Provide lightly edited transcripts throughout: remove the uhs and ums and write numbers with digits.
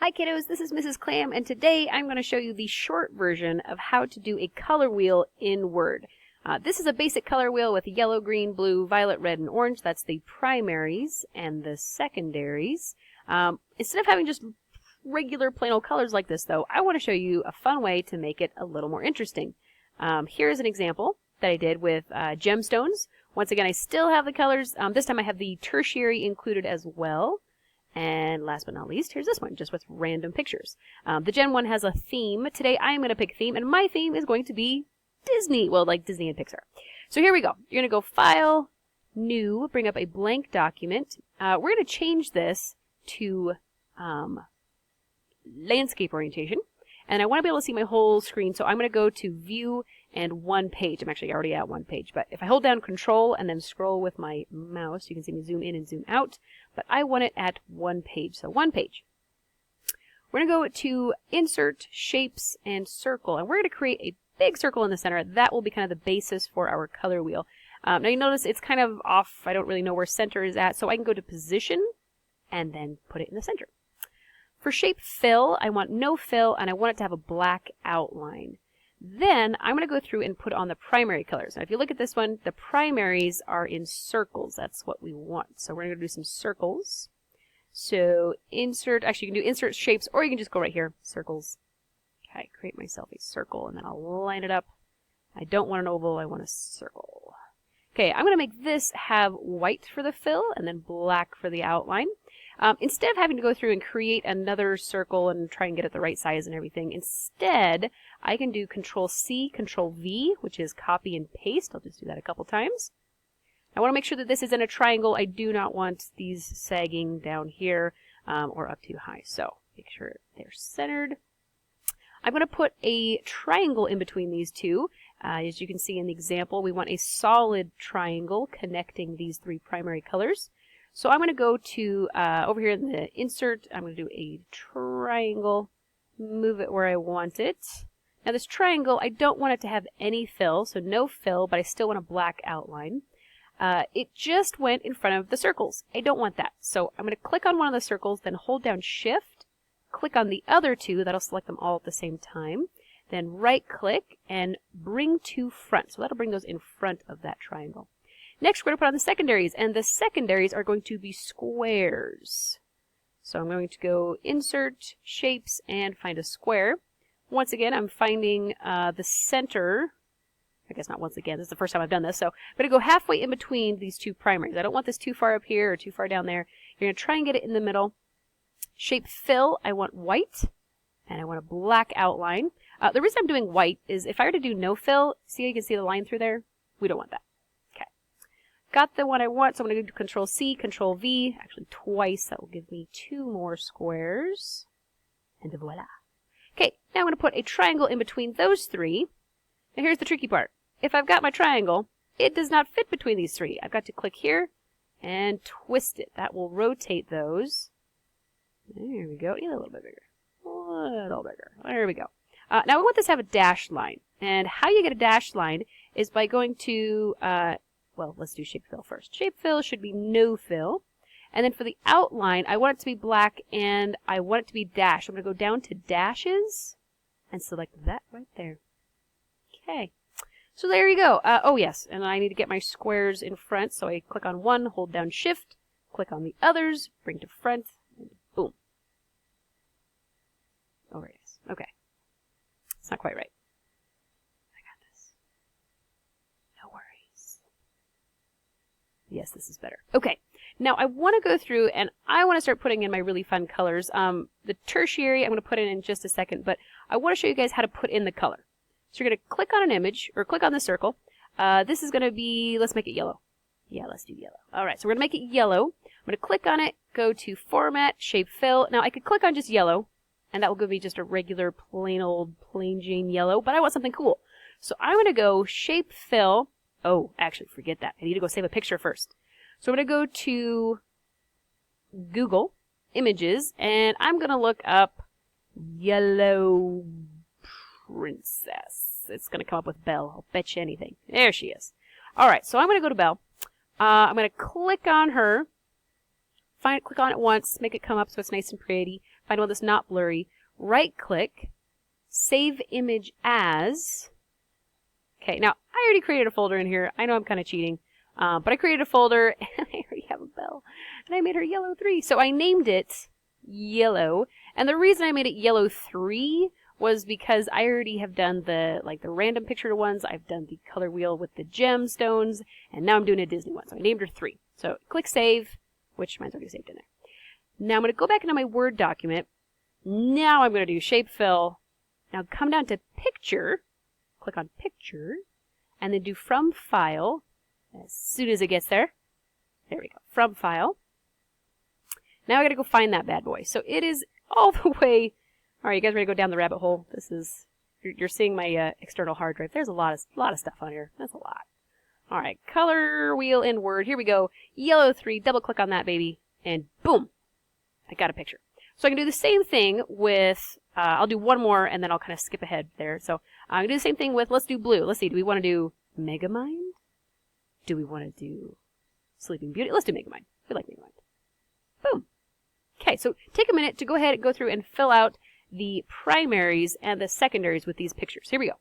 Hi kiddos, this is Mrs. Klamm, and today I'm going to show you the short version of how to do a color wheel in Word. This is a basic color wheel with yellow, green, blue, violet, red, and orange. That's the primaries and the secondaries. Instead of having just regular plain old colors like this though, I want to show you a fun way to make it a little more interesting. Here's an example that I did with gemstones. Once again, I still have the colors. This time I have the tertiary included as well. And last but not least, here's this one, just with random pictures. The Gen 1 has a theme. Today I'm going to pick a theme, and my theme is going to be Disney. Well, like Disney and Pixar. So here we go. You're going to go File, New, bring up a blank document. We're going to change this to landscape orientation. And I want to be able to see my whole screen, so I'm going to go to View and One Page. I'm actually already at one page, but if I hold down Control and then scroll with my mouse, you can see me zoom in and zoom out, but I want it at one page, so one page. We're going to go to Insert, Shapes, and Circle, and we're going to create a big circle in the center. That will be kind of the basis for our color wheel. Now you notice it's kind of off. I don't really know where center is at, so I can go to Position and then put it in the center. For shape fill, I want no fill, and I want it to have a black outline. Then I'm going to go through and put on the primary colors. Now if you look at this one, the primaries are in circles. That's what we want. So we're going to do some circles. So insert, actually you can do insert shapes, or you can just go right here, circles. Okay, create myself a circle, and then I'll line it up. I don't want an oval, I want a circle. Okay, I'm going to make this have white for the fill, and then black for the outline. Instead of having to go through and create another circle and try and get it the right size and everything, instead I can do Control-C, Control-V, which is copy and paste. I'll just do that a couple times. I want to make sure that this is in a triangle. I do not want these sagging down here or up too high, so make sure they're centered. I'm going to put a triangle in between these two. As you can see in the example, we want a solid triangle connecting these three primary colors. So I'm going to go to, over here in the Insert, I'm going to do a triangle, move it where I want it. Now this triangle, I don't want it to have any fill, so no fill, but I still want a black outline. It just went in front of the circles. I don't want that. So I'm going to click on one of the circles, then hold down Shift, click on the other two, that'll select them all at the same time. Then right click and bring to front. So that'll bring those in front of that triangle. Next, we're going to put on the secondaries, and the secondaries are going to be squares. So I'm going to go Insert, Shapes, and find a square. Once again, I'm finding the center. I guess not once again, this is the first time I've done this, so I'm going to go halfway in between these two primaries. I don't want this too far up here or too far down there. You're going to try and get it in the middle. Shape Fill, I want white, and I want a black outline. The reason I'm doing white is if I were to do no fill, see how you can see the line through there? We don't want that. Got the one I want, so I'm going to do Control-C, Control-V, actually twice. That will give me two more squares. And voila. Okay, now I'm going to put a triangle in between those three. Now here's the tricky part. If I've got my triangle, it does not fit between these three. I've got to click here and twist it. That will rotate those. There we go. Yeah, a little bit bigger. A little bigger. There we go. Now we want this to have a dashed line. And how you get a dashed line is by going to... well, let's do shape fill first. Shape fill should be no fill. And then for the outline, I want it to be black and I want it to be dashed. I'm going to go down to dashes and select that right there. Okay. So there you go. Oh, yes. And I need to get my squares in front. So I click on one, hold down Shift, click on the others, bring to front, and boom. Oh, there it is. Okay. It's not quite right. Yes, this is better. Okay, now I want to go through and I want to start putting in my really fun colors. The tertiary I'm going to put in just a second, but I want to show you guys how to put in the color. So you're going to click on an image, or click on the circle. This is going to be, let's make it yellow. Yeah, let's do yellow. Alright, so we're going to make it yellow. I'm going to click on it, go to Format, Shape Fill. Now I could click on just yellow, and that will give me just a regular plain old plain Jane yellow, but I want something cool. So I'm going to go Shape Fill. Oh, actually, forget that. I need to go save a picture first. So I'm going to go to Google Images, and I'm going to look up Yellow Princess. It's going to come up with Belle. I'll bet you anything. There she is. All right, so I'm going to go to Belle. I'm going to click on her. Click on it once, make it come up so it's nice and pretty. find one that's not blurry, right click, save image as. Okay, now I already created a folder in here. I know I'm kind of cheating, but I created a folder and I already have a bell and I made her yellow 3. So I named it yellow. And the reason I made it yellow 3 was because I already have done the random picture ones. I've done the color wheel with the gemstones, and now I'm doing a Disney one. So I named her 3. So click save, which mine's already saved in there. Now I'm going to go back into my Word document. Now I'm going to do shape fill. Now come down to picture, click on picture, and then do from file. As soon as it gets there, there we go, from file. Now I got to go find that bad boy. So it is all the way. All right, you guys ready to go down the rabbit hole? This is, you're seeing my external hard drive. There's a lot of stuff on here. That's a lot. All right, color wheel in Word. Here we go. Yellow 3. Double click on that baby, and boom, I got a picture. So I can do the same thing with. I'll do one more, and then I'll kind of skip ahead there. So I'm gonna do the same thing with. Let's do blue. Let's see. Do we want to do Megamind? Do we want to do Sleeping Beauty? Let's do Megamind. We like Megamind. Boom. Okay, so take a minute to go ahead and go through and fill out the primaries and the secondaries with these pictures. Here we go.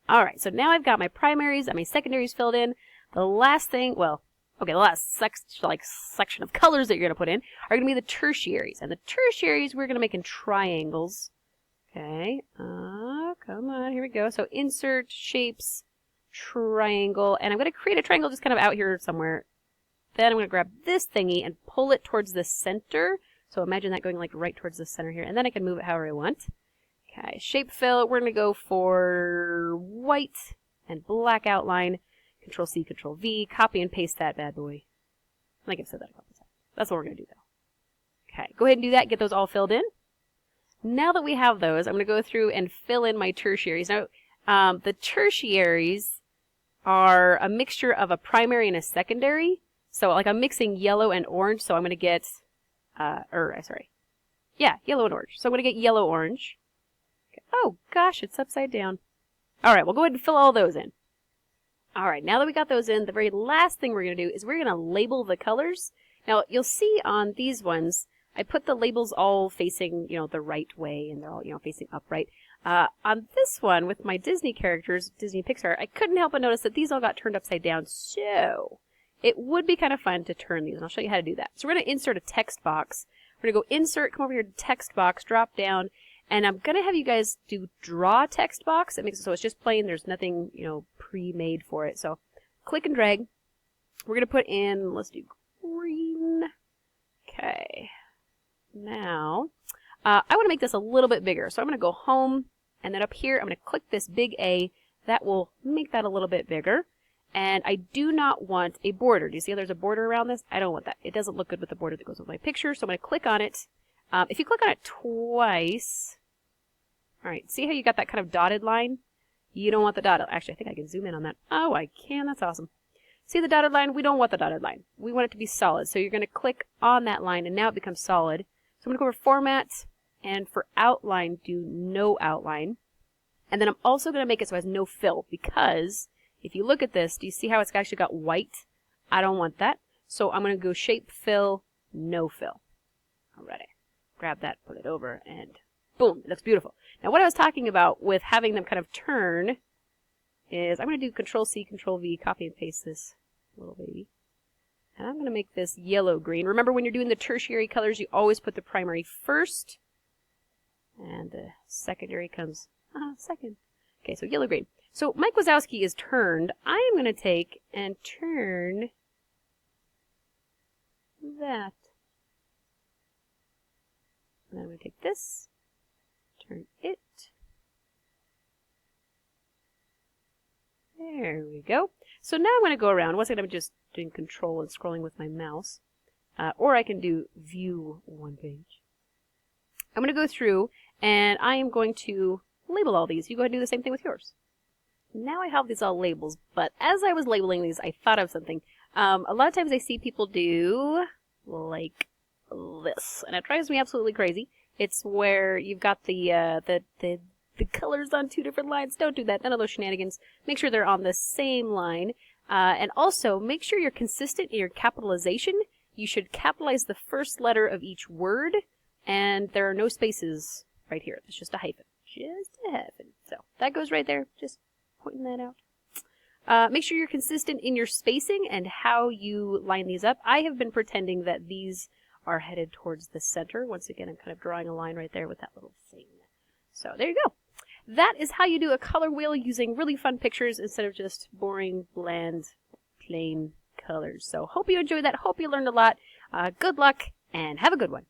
All right, so now I've got my primaries and my secondaries filled in. The last thing, well, okay, the last section of colors that you're going to put in are going to be the tertiaries. And the tertiaries we're going to make in triangles. Okay, come on, here we go. So insert, shapes, triangle. And I'm going to create a triangle just kind of out here somewhere. Then I'm going to grab this thingy and pull it towards the center. So imagine that going like right towards the center here. And then I can move it however I want. Okay, shape fill. We're going to go for white and black outline. Control C, Control V. Copy and paste that bad boy. I think I've said that a couple times. That's what we're going to do though. Okay, go ahead and do that. Get those all filled in. Now that we have those, I'm going to go through and fill in my tertiaries. Now, the tertiaries are a mixture of a primary and a secondary. So like I'm mixing yellow and orange. So I'm going to get... yellow and orange. So I'm going to get yellow-orange. Okay. Oh, gosh, it's upside down. All right, we'll go ahead and fill all those in. All right, now that we got those in, the very last thing we're going to do is we're going to label the colors. Now, you'll see on these ones, I put the labels all facing, the right way, and they're all, facing upright. On this one, with my Disney characters, Disney Pixar, I couldn't help but notice that these all got turned upside down, so it would be kind of fun to turn these, and I'll show you how to do that. So we're going to insert a text box. We're going to go insert, come over here to text box, drop down, and I'm going to have you guys do draw text box. It makes it so it's just plain. There's nothing, pre-made for it. So click and drag. We're going to put in, let's do green. Okay. Now, I want to make this a little bit bigger. So I'm going to go home, and then up here, I'm going to click this big A. That will make that a little bit bigger. And I do not want a border. Do you see how there's a border around this? I don't want that. It doesn't look good with the border that goes with my picture. So I'm going to click on it. If you click on it twice, all right, see how you got that kind of dotted line? You don't want the dotted. Actually, I think I can zoom in on that. Oh, I can. That's awesome. See the dotted line? We don't want the dotted line. We want it to be solid. So you're going to click on that line, and now it becomes solid. So I'm going to go over Format, and for Outline, do No Outline. And then I'm also going to make it so it has no fill, because if you look at this, do you see how it's actually got white? I don't want that. So I'm going to go Shape Fill, No Fill. Alrighty. Grab that, put it over, and boom, it looks beautiful. Now what I was talking about with having them kind of turn is I'm going to do Control C, Control V, copy and paste this little baby. And I'm going to make this yellow-green. Remember, when you're doing the tertiary colors, you always put the primary first. And the secondary comes second. Okay, so yellow-green. So Mike Wazowski is turned. I am going to take and turn that. And then I'm going to take this, turn it. There we go. So now I'm going to go around. Once again, I'm just doing Control and scrolling with my mouse. Or I can do View One Page. I'm going to go through, and I am going to label all these. You go ahead and do the same thing with yours. Now I have these all labels, but as I was labeling these, I thought of something. A lot of times I see people do like this, and it drives me absolutely crazy. It's where you've got the colors on two different lines. Don't do that. None of those shenanigans. Make sure they're on the same line. And also, make sure you're consistent in your capitalization. You should capitalize the first letter of each word, and there are no spaces right here. It's just a hyphen. Just a hyphen. So that goes right there. Just pointing that out. Make sure you're consistent in your spacing and how you line these up. I have been pretending that these are headed towards the center. Once again, I'm kind of drawing a line right there with that little thing. So there you go. That is how you do a color wheel using really fun pictures instead of just boring, bland, plain colors. So hope you enjoyed that. Hope you learned a lot. Good luck and have a good one.